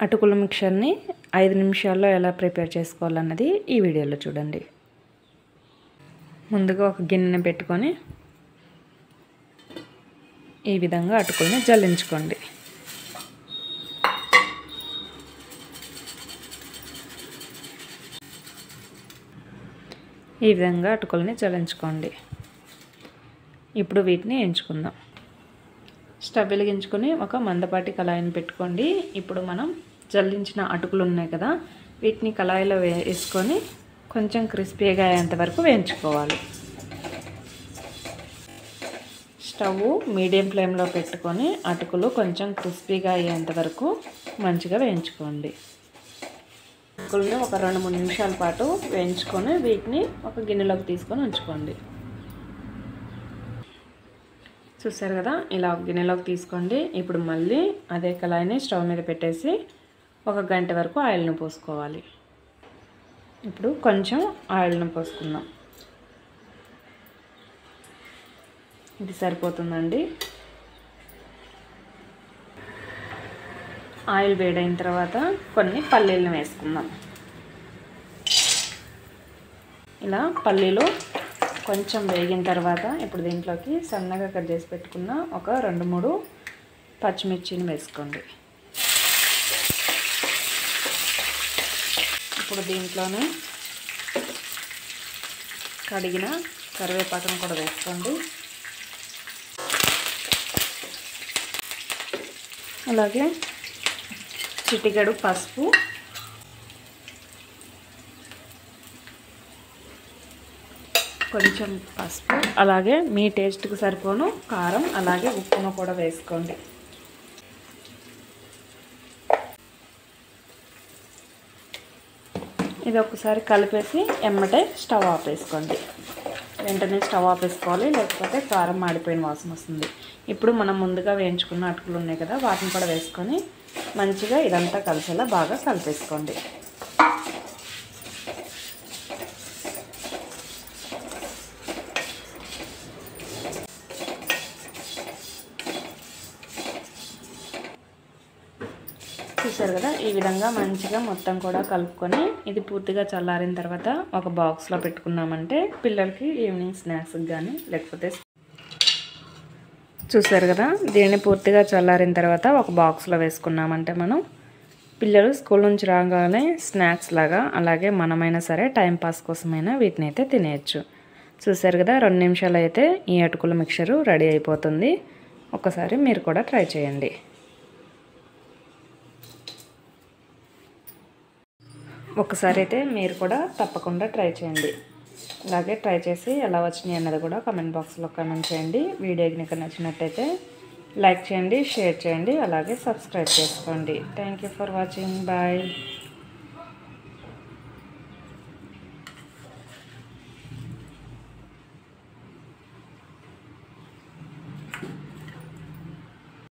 అటుకుల మిక్చర్ని 5 నిమిషాల్లో ఎలా ప్రిపేర్ చేసుకోవాలన్నది ఈ వీడియోలో చూడండి. ముందుగా ఒక గిన్నెని పెట్టుకొని ఈ విధంగా అటుకుల్ని జల్లించుకోండి. ఈ విధంగా అటుకుల్ని జల్లించుకోండి. ఇప్పుడు వీటిని ఎంచుకుందాం. స్టవ్ వెలిగించుకొని ఒక మందపాటి కళాయిని పెట్టుకోండి. ఇప్పుడు మనం జల్లించిన అటుకులు ఉన్నాయి కదా, వీటిని కళాయిలో వేసుకొని కొంచెం క్రిస్పీగా అయ్యేంత వరకు వేయించుకోవాలి. స్టవ్ మీడియం ఫ్లేమ్లో పెట్టుకొని అటుకులు కొంచెం క్రిస్పీగా అయ్యేంత వరకు మంచిగా వేయించుకోండి. అటుకుల్ని ఒక 2-3 నిమిషాల పాటు వేయించుకొని వీటిని ఒక గిన్నెలోకి తీసుకొని ఉంచుకోండి. చూసారు కదా, ఇలా గిన్నెలోకి తీసుకోండి. ఇప్పుడు మళ్ళీ అదే కళాయిని స్టవ్ మీద పెట్టేసి 1 గంట వరకు ఆయిల్ని పోసుకోవాలి. ఇప్పుడు కొంచెం ఆయిల్ని పోసుకుందాం. ఇది సరిపోతుందండి. ఆయిల్ వేడైన తర్వాత కొన్ని పల్లీలను వేసుకుందాం. ఇలా పల్లీలు కొంచెం వేగిన తర్వాత ఇప్పుడు దీంట్లోకి సన్నగా కట్ చేసి పెట్టుకున్న ఒక 2-3 పచ్చిమిర్చిని వేసుకోండి. ఇప్పుడు దీంట్లోనే కడిగిన కరివేపాకును కూడా వేసుకోండి. అలాగే చిటికెడు పసుపు, కొంచెం పసుపు, అలాగే మీ టేస్ట్కి సరిపోను కారం, అలాగే ఉప్పును కూడా వేసుకోండి. ఇది ఒకసారి కలిపేసి ఎమ్మటే స్టవ్ ఆపేసుకోండి. వెంటనే స్టవ్ ఆపేసుకోవాలి, లేకపోతే కారం మాడిపోయిన వాసన వస్తుంది. ఇప్పుడు మనం ముందుగా వేయించుకున్న అటుకులు ఉన్నాయి కదా, వాటిని కూడా వేసుకొని మంచిగా ఇదంతా కలిసేలా బాగా కలిపేసుకోండి. చూసారు కదా, ఈ విధంగా మంచిగా మొత్తం కూడా కలుపుకొని ఇది పూర్తిగా చల్లారిన తర్వాత ఒక బాక్స్లో పెట్టుకున్నామంటే పిల్లలకి ఈవినింగ్ స్నాక్స్కి కానీ లేకపోతే చూసారు కదా, దీన్ని పూర్తిగా చల్లారిన తర్వాత ఒక బాక్స్లో వేసుకున్నామంటే మనం పిల్లలు స్కూల్ నుంచి రాగానే స్నాక్స్ లాగా, అలాగే మనమైనా సరే టైంపాస్ కోసమైనా వీటిని అయితే తినేయచ్చు. చూసారు కదా, 2 నిమిషాలు అయితే ఈ అటుకుల మిక్చరు రెడీ అయిపోతుంది. ఒకసారి మీరు కూడా ట్రై చేయండి. ఒకసారి అయితే మీరు కూడా తప్పకుండా ట్రై చేయండి. అలాగే ట్రై చేసి ఎలా వచ్చినాయి అన్నది కూడా కామెంట్ బాక్స్లో కామెంట్ చేయండి. వీడియోకి మీకు నచ్చినట్టయితే లైక్ చేయండి, షేర్ చేయండి, అలాగే సబ్స్క్రైబ్ చేసుకోండి. Thank you for watching. Bye.